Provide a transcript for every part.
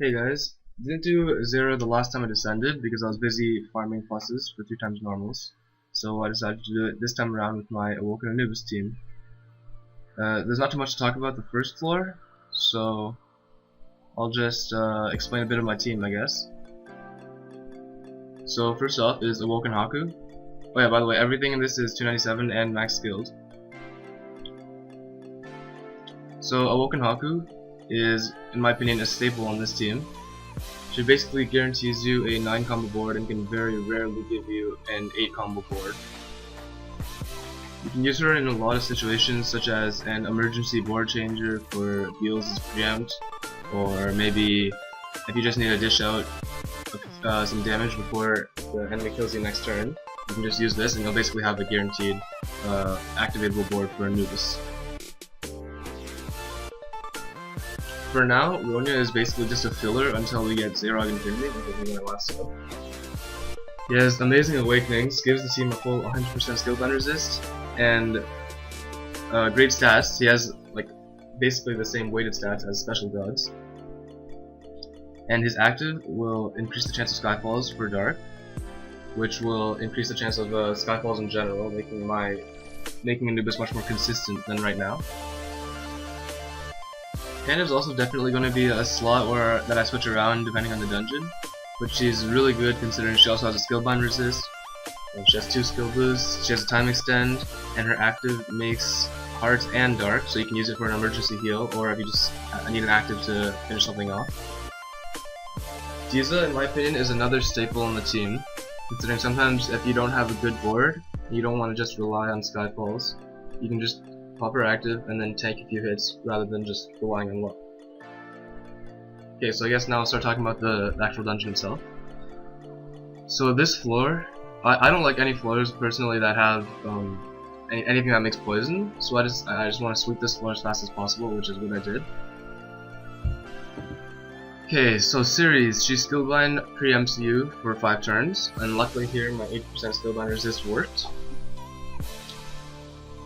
Hey guys, didn't do 0 the last time I descended because I was busy farming fusses for 3 times normals, so I decided to do it this time around with my Awoken Anubis team. There's not too much to talk about the first floor, so I'll just explain a bit of my team, I guess. So first off is Awoken Haku. Oh yeah, by the way, everything in this is 297 and max skilled. So Awoken Haku is, in my opinion, a staple on this team. She basically guarantees you a 9 combo board and can very rarely give you an 8 combo board. You can use her in a lot of situations, such as an emergency board changer for Zeus' preempt, or maybe if you just need to dish out some damage before the enemy kills you next turn, you can just use this and you'll basically have a guaranteed activatable board for Anubis. For now, Ronya is basically just a filler until we get Zerog Infinity, which is my last skill. He has Amazing Awakenings, gives the team a full 100% skill band resist, and great stats. He has like basically the same weighted stats as special gods. And his active will increase the chance of Skyfalls for Dark, which will increase the chance of Skyfalls in general, making Anubis much more consistent than right now. Panda is also definitely going to be a slot that I switch around depending on the dungeon, but she's really good considering she also has a skill bind resist, and she has 2 skill boosts, she has a time extend, and her active makes hearts and dark, so you can use it for an emergency heal, or if you just need an active to finish something off. Diza, in my opinion, is another staple on the team, considering sometimes if you don't have a good board, you don't want to just rely on Skyfalls, you can just pop her active and then tank a few hits rather than just relying on luck. Okay, so I guess now I'll start talking about the actual dungeon itself. So this floor, I don't like any floors personally that have anything that makes poison, so I just want to sweep this floor as fast as possible, which is what I did. Okay, so Ceres, she skillbind preempts you for 5 turns, and luckily here my 80% skillbind resist worked.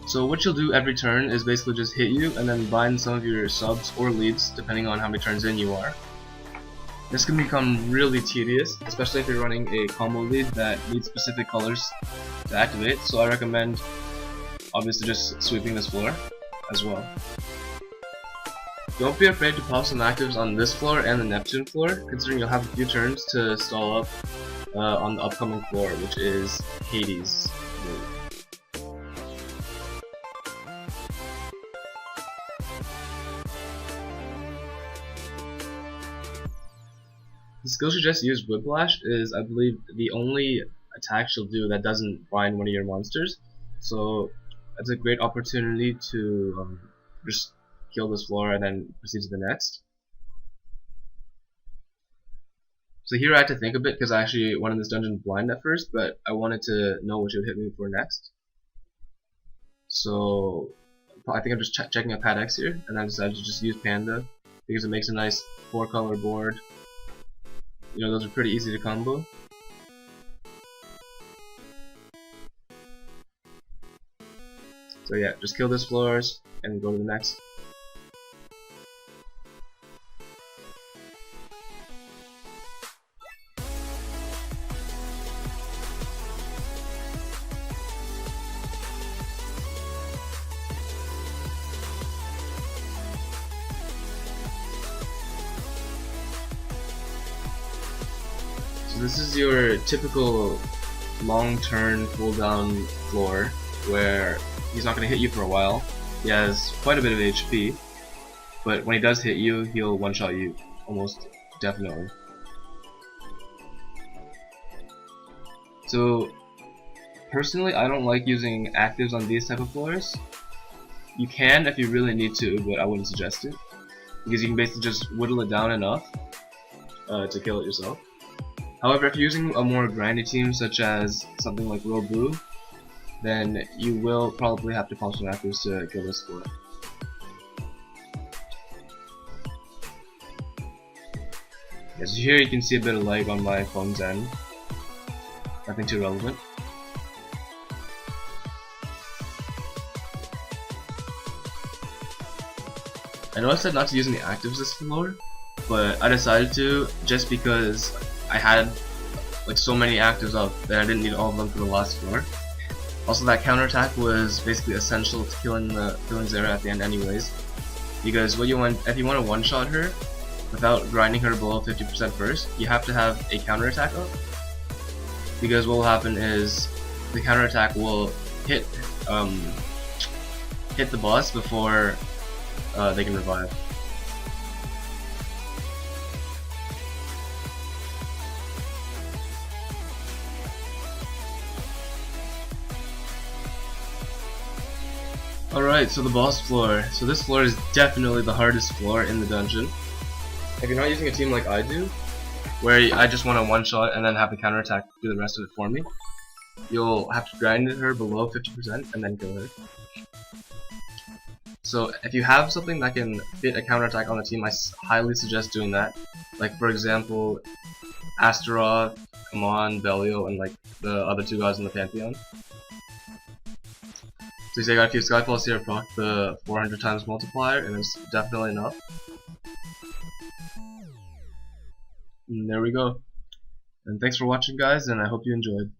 So what you'll do every turn is basically just hit you and then bind some of your subs or leads depending on how many turns in you are. This can become really tedious, especially if you're running a combo lead that needs specific colors to activate, so I recommend obviously just sweeping this floor as well. Don't be afraid to pop some actives on this floor and the Neptune floor, considering you'll have a few turns to stall up on the upcoming floor, which is Hades. The skill she just used, Whiplash, is I believe the only attack she'll do that doesn't bind one of your monsters, so it's a great opportunity to just kill this floor and then proceed to the next. So here I had to think a bit because I actually wanted this dungeon blind at first, but I wanted to know what she would hit me for next. So I think I'm just checking a Pad X here, and I decided to just use Panda because it makes a nice 4-color board. You know, those are pretty easy to combo. So yeah, just kill this floors and go to the next. So this is your typical long turn cooldown floor where he's not going to hit you for a while. He has quite a bit of HP, but when he does hit you, he'll one-shot you almost definitely. So personally, I don't like using actives on these type of floors. You can if you really need to, but I wouldn't suggest it, because you can basically just whittle it down enough to kill it yourself. However, if you're using a more grindy team such as something like Robu, then you will probably have to pop some actives to kill this floor. As here you can see a bit of lag on my phone's end. Nothing too relevant. I know I said not to use any actives this floor, but I decided to just because I had like so many actives up that I didn't need all of them for the last floor. Also, that counterattack was basically essential to killing Hera at the end anyways, because what you want, if you want to one-shot her without grinding her below 50% first, you have to have a counterattack up, because what will happen is the counterattack will hit the boss before they can revive. Alright, so the boss floor. So this floor is definitely the hardest floor in the dungeon. If you're not using a team like I do, where I just want to one-shot and then have the counterattack do the rest of it for me, you'll have to grind her below 50% and then kill her. So if you have something that can fit a counterattack on the team, I highly suggest doing that. Like for example, Astaroth, Amon, Belial, and like the other two gods in the Pantheon. So you say I got a few Skyfalls here, proc the 400 times multiplier, and it's definitely enough. And there we go. And thanks for watching, guys, and I hope you enjoyed.